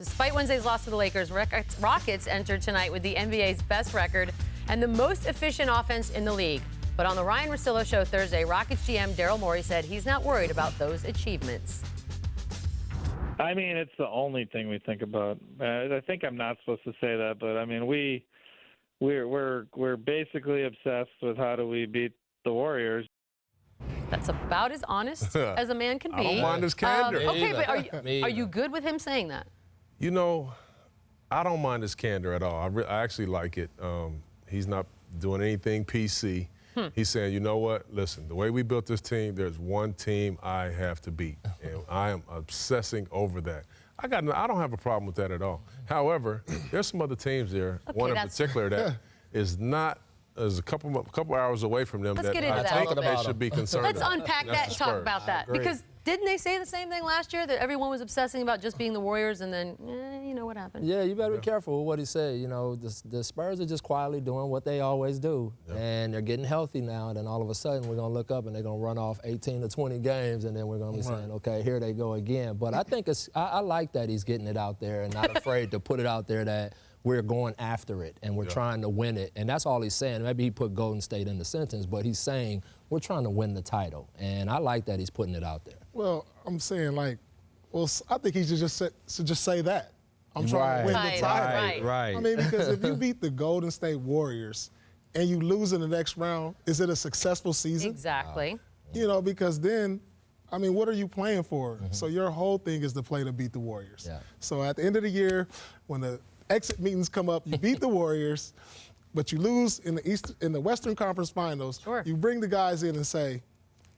Despite Wednesday's loss to the Lakers, Rockets entered tonight with the NBA's best record and the most efficient offense in the league. But on the Ryan Russillo Show Thursday, Rockets GM Daryl Morey said he's not worried about those achievements. I mean, it's the only thing we think about. I think I'm not supposed to say that, but I mean, we're basically obsessed with how do we beat the Warriors. That's about as honest as a man can be. I don't mind his candor. Okay, but are you good with him saying that? You know, I don't mind his candor at all. I actually like it. He's not doing anything PC. He's saying, you know what, listen, the way we built this team, there's one team I have to beat, and I am obsessing over that. I don't have a problem with that at all. However, there's some other teams there, one in particular that is a couple hours away from them that I think they should be concerned about. Let's unpack That's that and talk about that. Because didn't they say the same thing last year, that everyone was obsessing about just being the Warriors, and then, you know what happened? Yeah, you better be careful with what he said. You know, the Spurs are just quietly doing what they always do, and they're getting healthy now, and then all of a sudden we're going to look up and they're going to run off 18 to 20 games, and then we're going to be saying, okay, here they go again. But I think I like that he's getting it out there and not afraid to put it out there that we're going after it and we're trying to win it. And that's all he's saying. Maybe he put Golden State in the sentence, but he's saying we're trying to win the title. And I like that he's putting it out there. Well, I'm saying, like, well, I think he should just say that. I'm trying to win the title. Right. I mean, because if you beat the Golden State Warriors and you lose in the next round, is it a successful season? Exactly. You know, because then, I mean, what are you playing for? So your whole thing is to play to beat the Warriors. Yeah. So at the end of the year, when the exit meetings come up, you beat the Warriors, but you lose in the Western Conference Finals. Sure. You bring the guys in and say,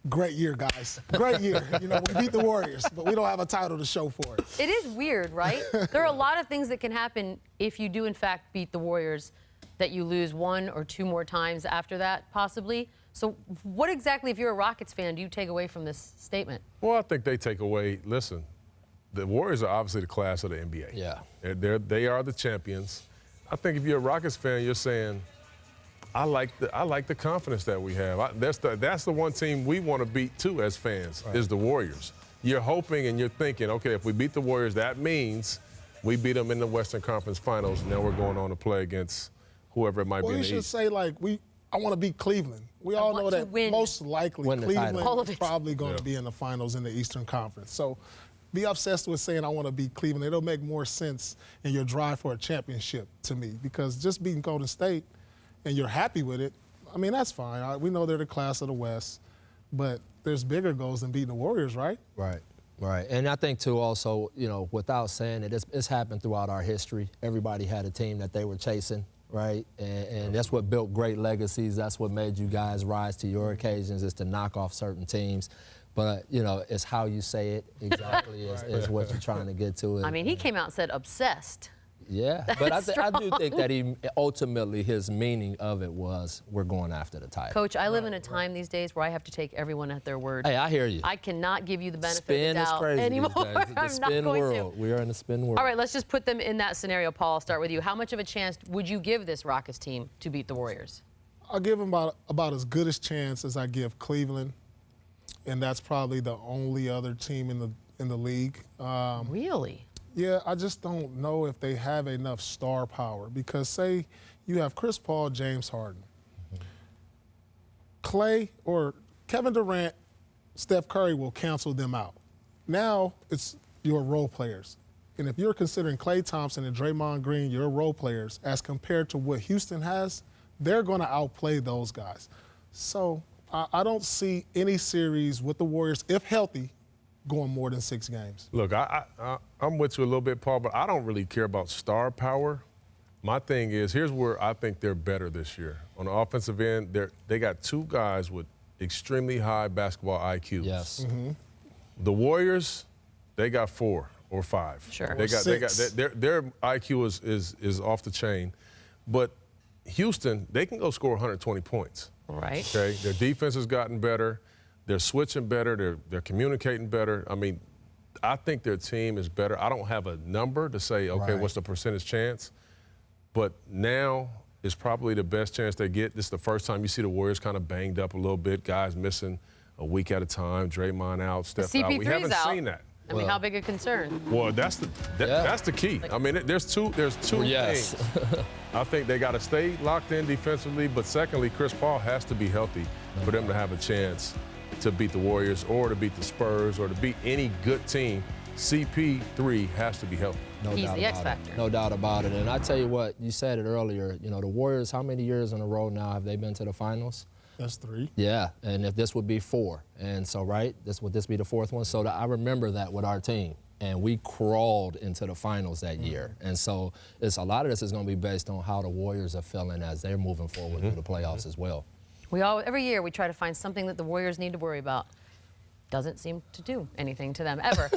great year, guys. Great year. You know, we beat the Warriors, but we don't have a title to show for it. It is weird, right? There are a lot of things that can happen if you do, in fact, beat the Warriors, that you lose one or two more times after that, possibly. So what exactly, if you're a Rockets fan, do you take away from this statement? Well, I think they take away, listen, the Warriors are obviously the class of the NBA. Yeah. They are the champions. I think if you're a Rockets fan, you're saying, I like the confidence that we have. That's the one team we want to beat too as fans, is the Warriors. You're hoping and you're thinking, okay, if we beat the Warriors, that means we beat them in the Western Conference Finals, and now we're going on to play against whoever it might be in the East. Well, you should say, like, I want to beat Cleveland. We all know that most likely Cleveland is probably going to be in the finals in the Eastern Conference. So be obsessed with saying I want to beat Cleveland. It'll make more sense in your drive for a championship to me, because just beating Golden State and you're happy with it, I mean, that's fine. We know they're the class of the West, but there's bigger goals than beating the Warriors, right? Right. And I think, too, also, you know, without saying it, it's happened throughout our history. Everybody had a team that they were chasing, right? And that's what built great legacies. That's what made you guys rise to your occasions, is to knock off certain teams. But, you know, it's how you say it exactly is what you're trying to get to. I mean, he came out and said obsessed. Yeah, but I do think that he ultimately, his meaning of it was, we're going after the title. Coach, I live in a time these days where I have to take everyone at their word. Hey, I hear you. I cannot give you the benefit Spin of the is doubt crazy anymore. The spin world. We are in the spin world. All right, let's just put them in that scenario. Paul, I'll start with you. How much of a chance would you give this Rockets team to beat the Warriors? I'll give them about as good a chance as I give Cleveland, and that's probably the only other team in the league. Really? Yeah, I just don't know if they have enough star power, because say you have Chris Paul, James Harden, Klay or Kevin Durant, Steph Curry will cancel them out. Now it's your role players. And if you're considering Klay Thompson and Draymond Green your role players as compared to what Houston has, they're going to outplay those guys. So I don't see any series with the Warriors, if healthy, going more than 6 games. Look, I'm with you a little bit, Paul, but I don't really care about star power. My thing is, here's where I think they're better this year. On the offensive end, they got 2 guys with extremely high basketball IQs. Yes. The Warriors, they got 4 or 5. Sure. They got their IQ is off the chain. But Houston, they can go score 120 points. Right. Okay. Their defense has gotten better. They're switching better. They're communicating better. I mean, I think their team is better. I don't have a number to say, okay, what's the percentage chance? But now is probably the best chance they get. This is the first time you see the Warriors kind of banged up a little bit, guys missing a week at a time, Draymond out, Steph out. We haven't seen that. I mean, how big a concern? Well, that's the key. I mean, there's two things. I think they got to stay locked in defensively, but secondly, Chris Paul has to be healthy for them to have a chance to beat the Warriors or to beat the Spurs or to beat any good team. CP3 has to be healthy. He's the X factor. No doubt about it. And I tell you what, you said it earlier, you know, the Warriors, how many years in a row now have they been to the finals? That's 3. Yeah, and if this would be 4. And so, right, would this be the 4th one? So I remember that with our team. And we crawled into the finals that year. And so a lot of this is going to be based on how the Warriors are feeling as they're moving forward through the playoffs as well. Every year we try to find something that the Warriors need to worry about. Doesn't seem to do anything to them ever.